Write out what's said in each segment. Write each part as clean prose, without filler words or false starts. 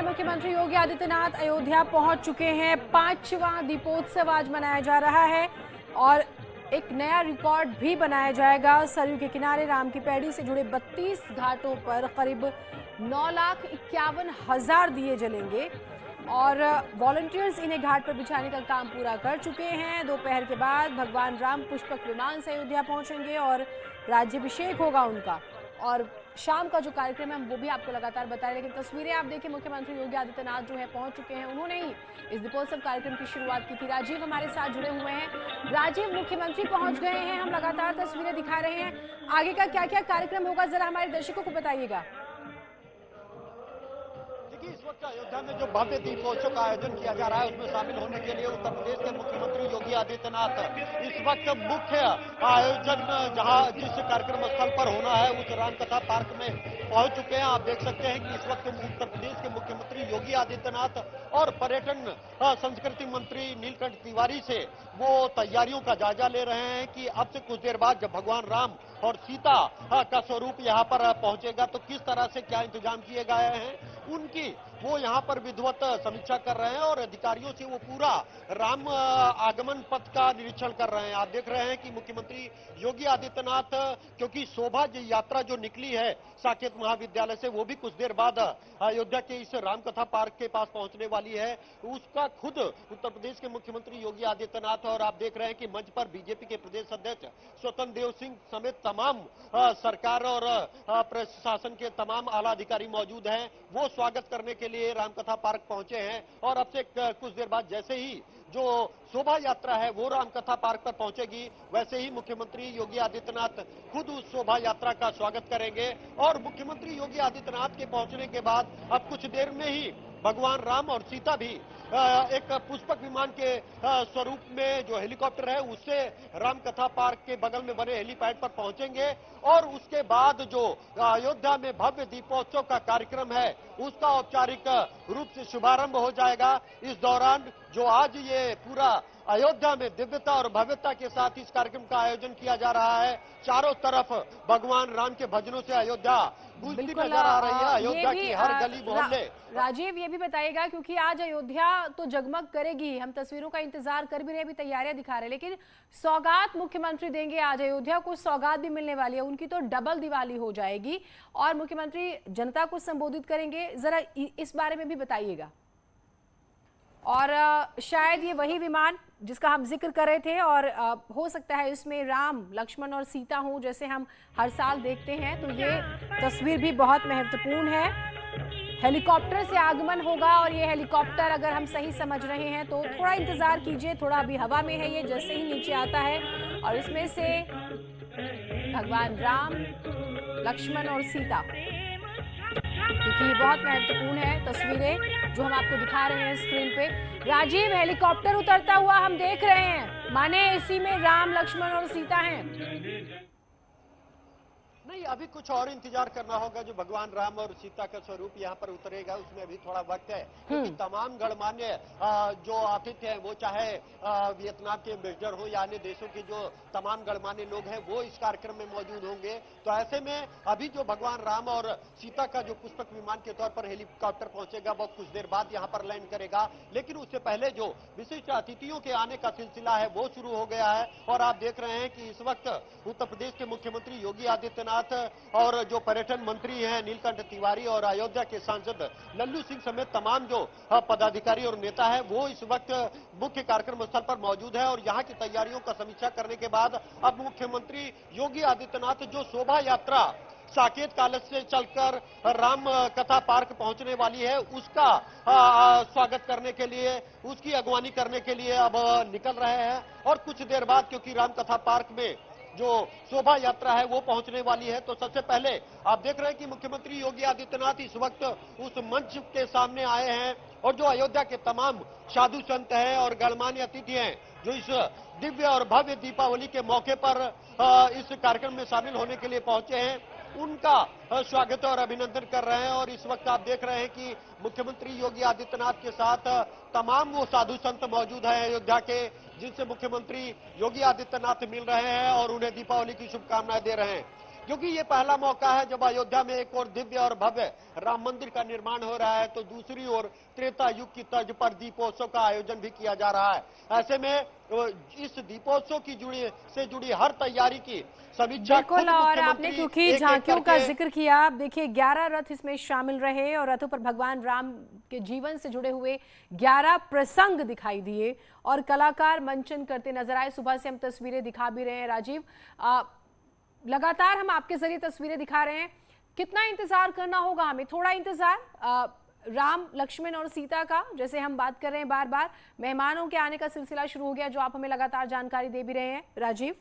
मुख्यमंत्री योगी आदित्यनाथ अयोध्या पहुंच चुके हैं। 5वां दीपोत्सव आज मनाया जा रहा है और एक नया रिकॉर्ड भी बनाया जाएगा। सरयू के किनारे राम की पैड़ी से जुड़े 32 घाटों पर करीब 9,51,000 दिए जलेंगे और वॉलंटियर्स इन्हें घाट पर बिछाने का काम पूरा कर चुके हैं। दोपहर के बाद भगवान राम पुष्पक विमान से अयोध्या पहुंचेंगे और राज्याभिषेक होगा उनका। और शाम का जो कार्यक्रम है हम वो भी आपको लगातार बताएं, लेकिन तस्वीरें आप देखिए, मुख्यमंत्री योगी आदित्यनाथ जो है पहुंच चुके हैं। उन्होंने ही इस दीपोत्सव कार्यक्रम की शुरुआत की थी। राजीव हमारे साथ जुड़े हुए हैं। राजीव, मुख्यमंत्री पहुंच गए हैं, हम लगातार तस्वीरें दिखा रहे हैं। आगे का क्या क्या कार्यक्रम होगा, जरा हमारे दर्शकों को बताइएगा। इस वक्त अयोध्या में जो भव्य दीपोत्सव का आयोजन किया जा रहा है उसमें शामिल होने के लिए उत्तर प्रदेश के मुख्यमंत्री योगी आदित्यनाथ इस वक्त मुख्य आयोजन जहां जिस कार्यक्रम स्थल पर होना है उस रामकथा पार्क में पहुंच चुके हैं। आप देख सकते हैं कि इस वक्त उत्तर प्रदेश के मुख्यमंत्री योगी आदित्यनाथ और पर्यटन संस्कृति मंत्री नीलकंठ तिवारी से वो तैयारियों का जायजा ले रहे हैं कि अब से कुछ देर बाद जब भगवान राम और सीता का स्वरूप यहाँ पर पहुंचेगा तो किस तरह से क्या इंतजाम किए गए हैं उनकी वो यहाँ पर विधिवत समीक्षा कर रहे हैं और अधिकारियों से वो पूरा राम आगमन पथ का निरीक्षण कर रहे हैं। आप देख रहे हैं कि मुख्यमंत्री योगी आदित्यनाथ क्योंकि शोभा यात्रा जो निकली है साकेत महाविद्यालय से वो भी कुछ देर बाद अयोध्या के इस रामकथा पार्क के पास पहुंचने वाली है, उसका खुद उत्तर प्रदेश के मुख्यमंत्री योगी आदित्यनाथ और आप देख रहे हैं कि मंच पर बीजेपी के प्रदेश अध्यक्ष स्वतंत्र देव सिंह समेत तमाम सरकार और प्रशासन के तमाम आला अधिकारी मौजूद हैं। वो स्वागत करने के लिए रामकथा पार्क पहुंचे हैं और अब से कुछ देर बाद जैसे ही जो शोभा यात्रा है वो रामकथा पार्क पर पहुंचेगी वैसे ही मुख्यमंत्री योगी आदित्यनाथ खुद उस शोभा यात्रा का स्वागत करेंगे। और मुख्यमंत्री योगी आदित्यनाथ के पहुंचने के बाद अब कुछ देर में ही भगवान राम और सीता भी एक पुष्पक विमान के स्वरूप में जो हेलीकॉप्टर है उससे रामकथा पार्क के बगल में बने हेलीपैड पर पहुंचेंगे और उसके बाद जो अयोध्या में भव्य दीपोत्सव का कार्यक्रम है उसका औपचारिक रूप से शुभारंभ हो जाएगा। इस दौरान जो आज ये पूरा अयोध्या में दिव्यता और भव्यता के साथ इस कार्यक्रम का आयोजन किया जा रहा है, चारों तरफ भगवान राम के भजनों से अयोध्या गूंजती नजर आ रही है। अयोध्या की हर गली मोहल्ले। राजीव, ये भी बताइएगा क्योंकि आज अयोध्या तो जगमग करेगी, हम तस्वीरों का इंतजार कर भी रहे, अभी तैयारियां दिखा रहे, लेकिन सौगात मुख्यमंत्री देंगे आज अयोध्या को, सौगात भी मिलने वाली है, उनकी तो डबल दिवाली हो जाएगी और मुख्यमंत्री जनता को संबोधित करेंगे, जरा इस बारे में भी बताइएगा। और शायद ये वही विमान जिसका हम जिक्र कर रहे थे और हो सकता है इसमें राम लक्ष्मण और सीता हों जैसे हम हर साल देखते हैं, तो ये तस्वीर भी बहुत महत्वपूर्ण है। हेलीकॉप्टर से आगमन होगा और ये हेलीकॉप्टर अगर हम सही समझ रहे हैं तो थोड़ा इंतजार कीजिए, थोड़ा अभी हवा में है ये, जैसे ही नीचे आता है और इसमें से भगवान राम लक्ष्मण और सीता, क्योंकि ये बहुत महत्वपूर्ण है तस्वीरें जो हम आपको दिखा रहे हैं स्क्रीन पे। राजीव, हेलीकॉप्टर उतरता हुआ हम देख रहे हैं, माने इसी में राम लक्ष्मण और सीता हैं। नहीं, अभी कुछ और इंतजार करना होगा। जो भगवान राम और सीता का स्वरूप यहाँ पर उतरेगा उसमें अभी थोड़ा वक्त है, क्योंकि तमाम गणमान्य जो आतिथ्य हैं, वो चाहे वियतनाम के एम्बेसडर हो या अन्य देशों के जो तमाम गणमान्य लोग हैं, वो इस कार्यक्रम में मौजूद होंगे। तो ऐसे में अभी जो भगवान राम और सीता का जो पुष्पक विमान के तौर पर हेलीकॉप्टर पहुंचेगा वो कुछ देर बाद यहाँ पर लैंड करेगा, लेकिन उससे पहले जो विशिष्ट अतिथियों के आने का सिलसिला है वो शुरू हो गया है। और आप देख रहे हैं कि इस वक्त उत्तर प्रदेश के मुख्यमंत्री योगी आदित्यनाथ और जो पर्यटन मंत्री हैं नीलकंठ तिवारी और अयोध्या के सांसद लल्लू सिंह समेत तमाम जो पदाधिकारी और नेता है वो इस वक्त मुख्य कार्यक्रम स्थल पर मौजूद है। और यहाँ की तैयारियों का समीक्षा करने के बाद अब मुख्यमंत्री योगी आदित्यनाथ जो शोभा यात्रा साकेत कॉलेज से चलकर राम कथा पार्क पहुंचने वाली है उसका स्वागत करने के लिए, उसकी अगवानी करने के लिए अब निकल रहे हैं। और कुछ देर बाद क्योंकि राम कथा पार्क में जो शोभा यात्रा है वो पहुंचने वाली है, तो सबसे पहले आप देख रहे हैं कि मुख्यमंत्री योगी आदित्यनाथ इस वक्त उस मंच के सामने आए हैं और जो अयोध्या के तमाम साधु संत हैं और गणमान्य अतिथि हैं जो इस दिव्य और भव्य दीपावली के मौके पर इस कार्यक्रम में शामिल होने के लिए पहुंचे हैं, उनका स्वागत और अभिनंदन कर रहे हैं। और इस वक्त आप देख रहे हैं कि मुख्यमंत्री योगी आदित्यनाथ के साथ तमाम वो साधु संत मौजूद हैं अयोध्या के, जिनसे मुख्यमंत्री योगी आदित्यनाथ मिल रहे हैं और उन्हें दीपावली की शुभकामनाएं दे रहे हैं। क्योंकि ये पहला मौका है जब अयोध्या में एक और दिव्य और भव्य राम मंदिर का निर्माण हो रहा है, तो दूसरी ओर त्रेता युग की तर्ज पर दीपोत्सव का आयोजन भी किया जा रहा है। ऐसे में इस दीपोत्सव की जुड़ी हर तैयारी की समीक्षा बिल्कुल। और आपने क्योंकि झांकियों का जिक्र किया, आप देखिए 11 रथ इसमें शामिल रहे और रथों पर भगवान राम के जीवन से जुड़े हुए 11 प्रसंग दिखाई दिए और कलाकार मंचन करते नजर आए। सुबह से हम तस्वीरें दिखा भी रहे हैं राजीव, लगातार हम आपके जरिए तस्वीरें दिखा रहे हैं। कितना इंतजार करना होगा हमें? थोड़ा इंतजार राम लक्ष्मण और सीता का, जैसे हम बात कर रहे हैं बार बार, मेहमानों के आने का सिलसिला शुरू हो गया जो आप हमें लगातार जानकारी दे भी रहे हैं राजीव।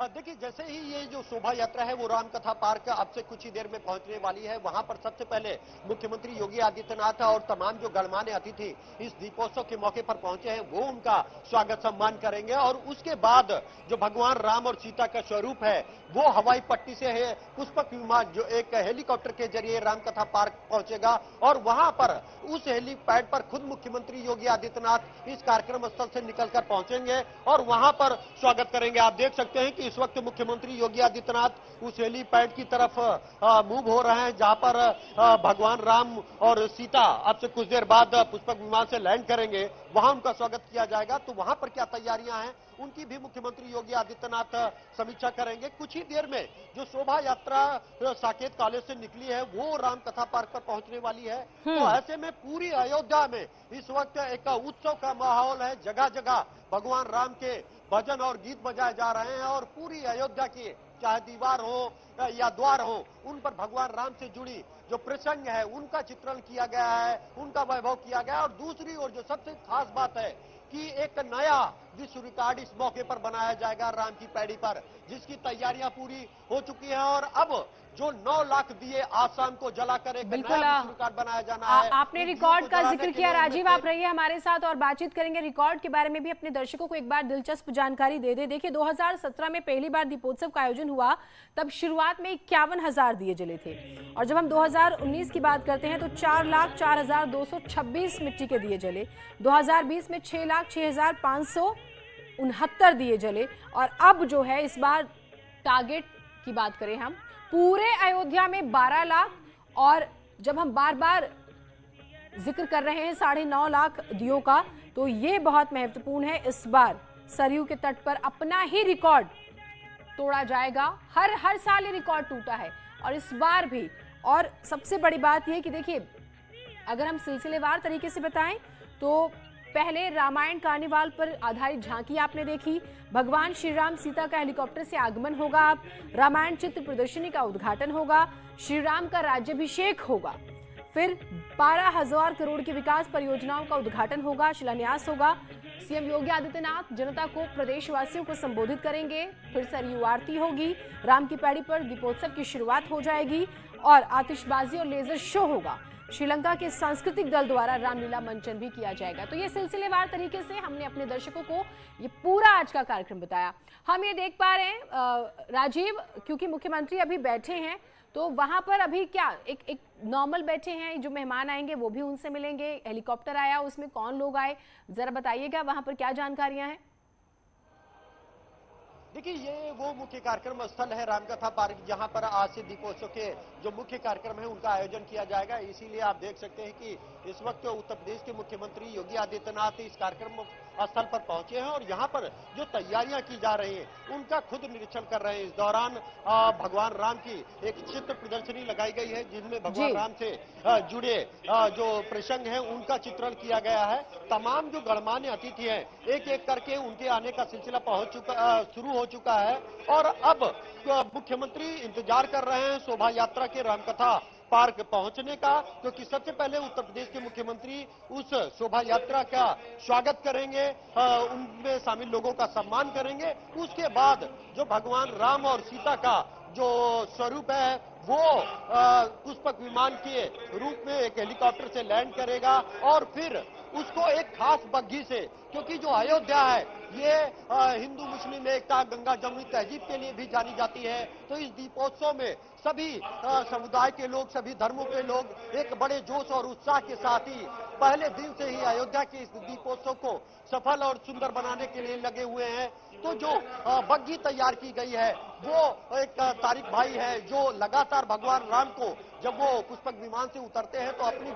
देखिए, जैसे ही ये जो शोभा यात्रा है वो राम कथा पार्क अब से कुछ ही देर में पहुंचने वाली है, वहां पर सबसे पहले मुख्यमंत्री योगी आदित्यनाथ और तमाम जो गणमान्य अतिथि इस दीपोत्सव के मौके पर पहुंचे हैं वो उनका स्वागत सम्मान करेंगे। और उसके बाद जो भगवान राम और सीता का स्वरूप है वो हवाई पट्टी से है पुष्पक विमान जो एक हेलीकॉप्टर के जरिए राम कथा पार्क पहुंचेगा और वहां पर उस हेलीपैड पर खुद मुख्यमंत्री योगी आदित्यनाथ इस कार्यक्रम स्थल से निकलकर पहुंचेंगे और वहां पर स्वागत करेंगे। आप देख सकते हैं कि इस वक्त मुख्यमंत्री योगी आदित्यनाथ उस हेलीपैड की तरफ मूव हो रहे हैं जहां पर भगवान राम और सीता अब से कुछ देर बाद पुष्पक विमान से लैंड करेंगे, वहां उनका स्वागत किया जाएगा। तो वहां पर क्या तैयारियां हैं उनकी भी मुख्यमंत्री योगी आदित्यनाथ समीक्षा करेंगे। कुछ ही देर में जो शोभा यात्रा साकेत कॉलेज से निकली है वो राम कथा पार्क पर पहुंचने वाली है। तो ऐसे में पूरी अयोध्या में इस वक्त एक उत्सव का माहौल है, जगह जगह भगवान राम के भजन और गीत बजाए जा रहे हैं और पूरी अयोध्या की चाहे दीवार हो या द्वार हो उन पर भगवान राम से जुड़ी जो प्रसंग है उनका चित्रण किया गया है, उनका वैभव किया गया है। और दूसरी ओर जो सबसे खास बात है कि एक नया विश्व रिकॉर्ड इस मौके पर बनाया जाएगा राम की पैड़ी पर, जिसकी तैयारियां पूरी हो चुकी हैं और अब जो 9 लाख दिए आज शाम को जलाकर एक नया विश्व रिकॉर्ड बनाया जाना है। आपने रिकॉर्ड का जिक्र किया राजीव, आप रहिए हमारे साथ और बातचीत करेंगे रिकॉर्ड के बारे में भी। अपने दर्शकों को एक बार दिलचस्प जानकारी दे दे। देखिए 2017 में पहली बार दीपोत्सव का आयोजन हुआ, तब शुरुआत में 51,000 दिए जले थे और जब हम 2019 की बात करते हैं तो 4,04,226 मिट्टी के दिए जले। 2020 में 6,06,569 दिए जले और अब जो है इस बार टारगेट की बात करें हम पूरे अयोध्या में 12 लाख और जब हम बार बार जिक्र कर रहे हैं 9.5 लाख दियों का तो ये बहुत महत्वपूर्ण है। इस बार सरयू के तट पर अपना ही रिकॉर्ड तोड़ा जाएगा। हर साल ये रिकॉर्ड टूटा है और इस बार भी। और सबसे बड़ी बात यह कि देखिए अगर हम सिलसिलेवार तरीके से बताएं तो पहले रामायण कार्निवाल पर आधारित झांकी आपने देखी, भगवान श्री राम सीता का हेलीकॉप्टर से आगमन होगा, अब रामायण चित्र प्रदर्शनी का उद्घाटन होगा, श्री राम का राज्याभिषेक होगा, फिर 12,000 करोड़ की विकास परियोजनाओं का उद्घाटन होगा, शिलान्यास होगा, सीएम योगी आदित्यनाथ जनता को, प्रदेशवासियों को संबोधित करेंगे। फिर सरयू आरती होगी, राम की पैड़ी पर दीपोत्सव की शुरुआत हो जाएगी और आतिशबाजी और लेजर शो होगा। श्रीलंका के सांस्कृतिक दल द्वारा रामलीला मंचन भी किया जाएगा। तो ये सिलसिलेवार तरीके से हमने अपने दर्शकों को ये पूरा आज का कार्यक्रम बताया। हम ये देख पा रहे हैं राजीव, क्योंकि मुख्यमंत्री अभी बैठे हैं तो वहां पर अभी क्या एक नॉर्मल बैठे हैं, जो मेहमान आएंगे वो भी उनसे मिलेंगे। हेलीकॉप्टर आया, उसमें कौन लोग आए, जरा बताइएगा वहां पर क्या जानकारियां हैं। देखिए, ये वो मुख्य कार्यक्रम स्थल है रामकथा पार्क, जहां पर आज से दीपोत्सव के जो मुख्य कार्यक्रम है उनका आयोजन किया जाएगा। इसीलिए आप देख सकते हैं कि इस वक्त उत्तर प्रदेश के मुख्यमंत्री योगी आदित्यनाथ इस कार्यक्रम स्थल पर पहुंचे हैं और यहाँ पर जो तैयारियां की जा रही हैं उनका खुद निरीक्षण कर रहे हैं। इस दौरान भगवान राम की एक चित्र प्रदर्शनी लगाई गई है, जिसमें भगवान राम से जुड़े जो प्रसंग हैं उनका चित्रण किया गया है। तमाम जो गणमान्य अतिथि हैं एक एक करके उनके आने का सिलसिला शुरू हो चुका है और अब मुख्यमंत्री इंतजार कर रहे हैं शोभा यात्रा के रामकथा पार्क पहुंचने का, क्योंकि सबसे पहले उत्तर प्रदेश के मुख्यमंत्री उस शोभा यात्रा का स्वागत करेंगे, उनमें शामिल लोगों का सम्मान करेंगे। उसके बाद जो भगवान राम और सीता का जो स्वरूप है वो पुष्पक विमान के रूप में एक हेलीकॉप्टर से लैंड करेगा और फिर उसको एक खास बग्घी से, क्योंकि जो अयोध्या है ये हिंदू मुस्लिम एकता, गंगा जमुनी तहजीब के लिए भी जानी जाती है। तो इस दीपोत्सव में सभी समुदाय के लोग, सभी धर्मों के लोग एक बड़े जोश और उत्साह के साथ ही पहले दिन से ही अयोध्या के इस दीपोत्सव को सफल और सुंदर बनाने के लिए लगे हुए हैं। तो जो बग्घी तैयार की गई है वो एक तारिक भाई है जो लगातार भगवान राम को जब वो पुष्पक विमान से उतरते हैं तो अपनी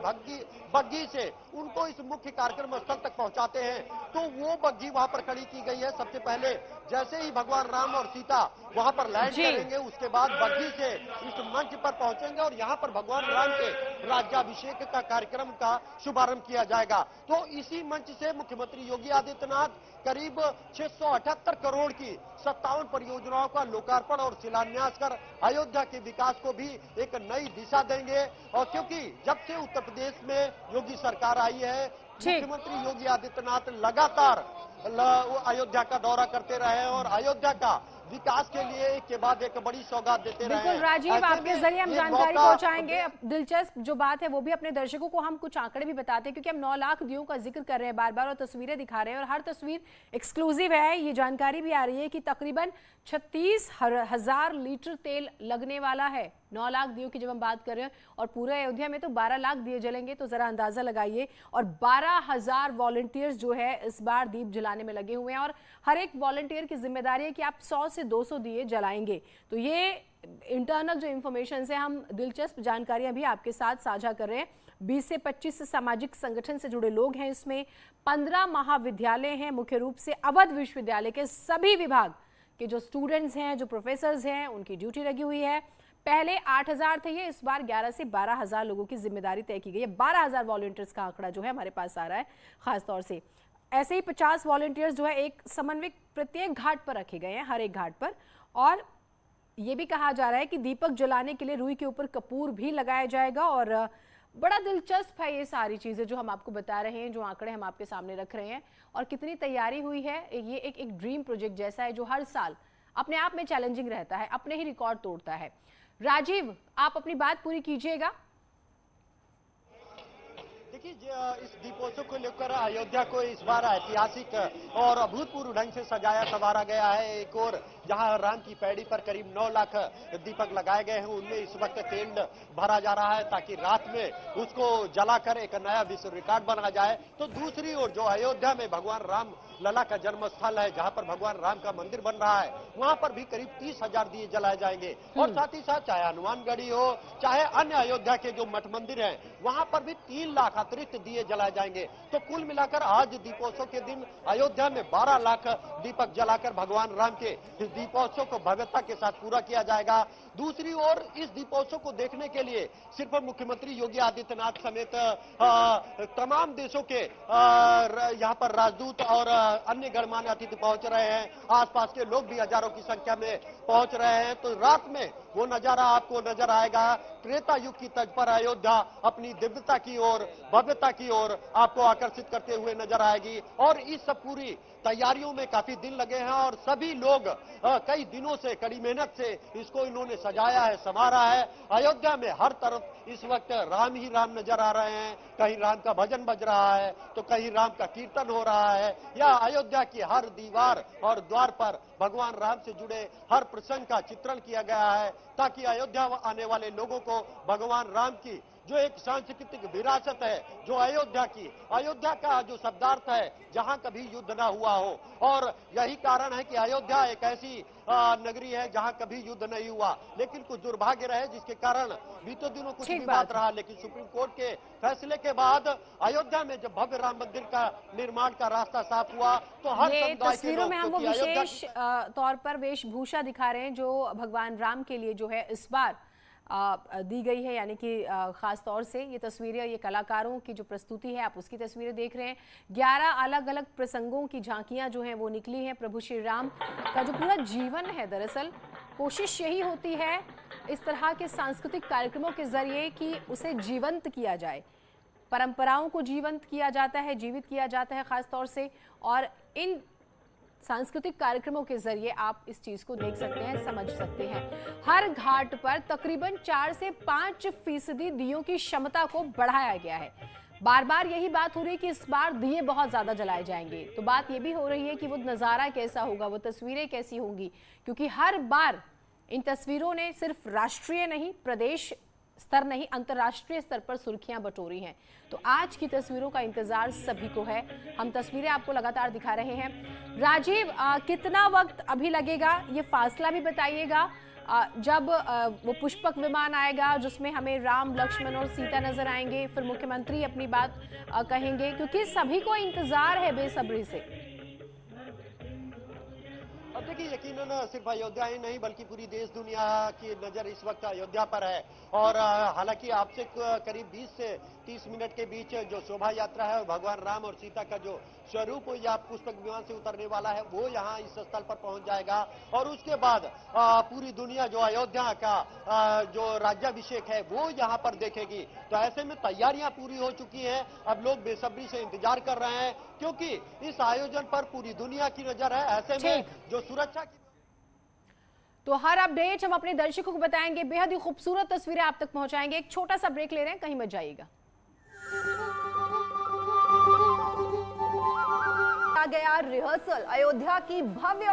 बग्घी से उनको इस मुख्य कार्यक्रम स्थल तक पहुंचाते हैं। तो वो बग्घी वहां पर खड़ी की गई है। सबसे पहले जैसे ही भगवान राम और सीता वहां पर लैंड करेंगे उसके बाद बग्घी से इस मंच पर पहुंचेंगे और यहाँ पर भगवान राम के राज्याभिषेक का कार्यक्रम का शुभारंभ किया जाएगा। तो इसी मंच से मुख्यमंत्री योगी आदित्यनाथ करीब 678 करोड़ की 57 परियोजनाओं का लोकार्पण और शिलान्यास कर अयोध्या के विकास को भी एक नई दिशा देंगे। और क्योंकि जब से उत्तर प्रदेश में योगी सरकार आई है, मुख्यमंत्री योगी आदित्यनाथ लगातार अयोध्या का दौरा करते रहे और अयोध्या का विकास के लिए एक के बाद एक बड़ी सौगात देते रहे। बिल्कुल राजीव, आपके जरिए हम जानकारी पहुंचाएंगे। अब दिलचस्प जो बात है वो भी अपने दर्शकों को हम कुछ आंकड़े भी बताते हैं, क्योंकि हम 9 लाख दियों का जिक्र कर रहे हैं बार बार और तस्वीरें दिखा रहे हैं और हर तस्वीर एक्सक्लूसिव है। ये जानकारी भी आ रही है कि तकरीबन 36,000 लीटर तेल लगने वाला है। 9 लाख दियों की जब हम बात कर रहे हैं और पूरे अयोध्या में तो 12 लाख दिए जलेंगे, तो जरा अंदाजा लगाइए। और 12,000 वॉलंटियर्स जो है इस बार दीप जलाने में लगे हुए हैं और हर एक वॉलंटियर की जिम्मेदारी है कि आप 100 से 200 दिए जलाएंगे। तो ये इंटरनल जो इंफॉर्मेशन है, हम दिलचस्प जानकारियां भी आपके साथ साझा कर रहे हैं। 20 से 25 सामाजिक संगठन से जुड़े लोग हैं इसमें। 15 महाविद्यालय हैं, मुख्य रूप से अवध विश्वविद्यालय के सभी विभाग के जो स्टूडेंट्स हैं, जो प्रोफेसर्स हैं, उनकी ड्यूटी लगी हुई है। पहले 8,000 थे, ये इस बार 11 से 12,000 लोगों की जिम्मेदारी तय की गई है। 12,000 वॉलंटियर्स का आंकड़ा जो है हमारे पास आ रहा है खासतौर से। ऐसे ही 50 वॉलंटियर्स जो है एक समन्वय प्रत्येक घाट पर रखे गए हैं, हर एक घाट पर। और ये भी कहा जा रहा है कि दीपक जलाने के लिए रुई के ऊपर कपूर भी लगाया जाएगा। और बड़ा दिलचस्प है ये सारी चीजें जो हम आपको बता रहे हैं, जो आंकड़े हम आपके सामने रख रहे हैं और कितनी तैयारी हुई है। ये एक ड्रीम प्रोजेक्ट जैसा है जो हर साल अपने आप में चैलेंजिंग रहता है, अपने ही रिकॉर्ड तोड़ता है। राजीव, आप अपनी बात पूरी कीजिएगा। देखिए, इस दीपोत्सव को लेकर अयोध्या को इस बार ऐतिहासिक और अभूतपूर्व ढंग से सजाया संवारा गया है। एक और जहां राम की पैड़ी पर करीब 9 लाख दीपक लगाए गए हैं, उनमें इस वक्त तेल भरा जा रहा है ताकि रात में उसको जलाकर एक नया विश्व रिकॉर्ड बना जाए। तो दूसरी ओर जो अयोध्या में भगवान राम लला का जन्म स्थल है, जहां पर भगवान राम का मंदिर बन रहा है, वहां पर भी करीब 30,000 दिए जलाए जाएंगे। और साथ ही साथ चाहे हनुमानगढ़ी हो, चाहे अन्य अयोध्या के जो मठ मंदिर हैं, वहां पर भी 3 लाख अतिरिक्त दिए जलाए जाएंगे। तो कुल मिलाकर आज दीपोत्सव के दिन अयोध्या में 12 लाख दीपक जलाकर भगवान राम के इस दीपोत्सव को भव्यता के साथ पूरा किया जाएगा। दूसरी ओर इस दीपोत्सव को देखने के लिए सिर्फ मुख्यमंत्री योगी आदित्यनाथ समेत तमाम देशों के यहाँ पर राजदूत और अन्य गणमान्य अतिथि पहुंच रहे हैं। आसपास के लोग भी हजारों की संख्या में पहुंच रहे हैं। तो रात में वो नजारा आपको नजर आएगा त्रेता युग की तर्ज पर अयोध्या अपनी दिव्यता की ओर, भव्यता की ओर आपको आकर्षित करते हुए नजर आएगी। और इस पूरी तैयारियों में काफी दिन लगे हैं और सभी लोग कई दिनों से कड़ी मेहनत से इसको इन्होंने सजाया है, संवारा है। अयोध्या में हर तरफ इस वक्त राम ही राम नजर आ रहे हैं। कहीं राम का भजन बज रहा है तो कहीं राम का कीर्तन हो रहा है, या अयोध्या की हर दीवार और द्वार पर भगवान राम से जुड़े हर प्रसंग का चित्रण किया गया है, ताकि अयोध्या आने वाले लोगों को भगवान राम की जो एक सांस्कृतिक विरासत है, जो अयोध्या का जो शब्दार्थ है, जहां कभी युद्ध ना हुआ हो। और यही कारण है कि अयोध्या एक ऐसी नगरी है जहां कभी युद्ध नहीं हुआ, लेकिन कुछ दुर्भाग्य रहे जिसके कारण बीते दिनों कुछ विवाद रहा। लेकिन सुप्रीम कोर्ट के फैसले के बाद अयोध्या में जब भव्य राम मंदिर का निर्माण का रास्ता साफ हुआ तो हर ये समुदाय के तस्वीरों लोग, में हम वो क्योंकि अयोध्या विशेष तौर पर वेशभूषा दिखा रहे हैं जो भगवान राम के लिए जो है इस बार दी गई है, यानी कि खास तौर से ये तस्वीरें, ये कलाकारों की जो प्रस्तुति है, आप उसकी तस्वीरें देख रहे हैं। 11 अलग अलग प्रसंगों की झांकियां जो हैं वो निकली हैं। प्रभु श्री राम का जो पूरा जीवन है, दरअसल कोशिश यही होती है इस तरह के सांस्कृतिक कार्यक्रमों के जरिए कि उसे जीवंत किया जाए, परंपराओं को जीवंत किया जाता है, जीवित किया जाता है खास तौर से। और इन सांस्कृतिक कार्यक्रमों के जरिए आप इस चीज को देख सकते हैं, समझ सकते हैं। हर घाट पर तकरीबन 4 से 5% दियों की क्षमता को बढ़ाया गया है। बार बार यही बात हो रही है कि इस बार दिए बहुत ज्यादा जलाए जाएंगे, तो बात यह भी हो रही है कि वो नजारा कैसा होगा, वो तस्वीरें कैसी होंगी, क्योंकि हर बार इन तस्वीरों ने सिर्फ राष्ट्रीय नहीं, प्रदेश स्तर नहीं, अंतर्राष्ट्रीय स्तर पर सुर्खियां बटोरी हैं। तो आज की तस्वीरों का इंतजार सभी को है, हम तस्वीरें आपको लगातार दिखा रहे हैं। राजीव, कितना वक्त अभी लगेगा, ये फासला भी बताइएगा, जब वो पुष्पक विमान आएगा जिसमें हमें राम, लक्ष्मण और सीता नजर आएंगे, फिर मुख्यमंत्री अपनी बात कहेंगे, क्योंकि सभी को इंतजार है बेसब्री से। अब देखिए, यकीनन सिर्फ अयोध्या ही नहीं बल्कि पूरी देश दुनिया की नजर इस वक्त अयोध्या पर है। और हालांकि आपसे करीब 20 से 30 मिनट के बीच जो शोभा यात्रा है और भगवान राम और सीता का जो स्वरूप या पुष्पक विमान से उतरने वाला है वो यहाँ इस स्थल पर पहुंच जाएगा। और उसके बाद पूरी दुनिया जो अयोध्या का जो राज्याभिषेक है वो यहाँ पर देखेगी। तो ऐसे में तैयारियां पूरी हो चुकी हैं, अब लोग बेसब्री से इंतजार कर रहे हैं, क्योंकि इस आयोजन पर पूरी दुनिया की नजर है। ऐसे में जो सुरक्षा की तो हर अपडेट हम अपने दर्शकों को बताएंगे, बेहद ही खूबसूरत तस्वीरें आप तक पहुंचाएंगे। एक छोटा सा ब्रेक ले रहे हैं, कहीं मत जाइएगा। गया रिहर्सल अयोध्या की भव्य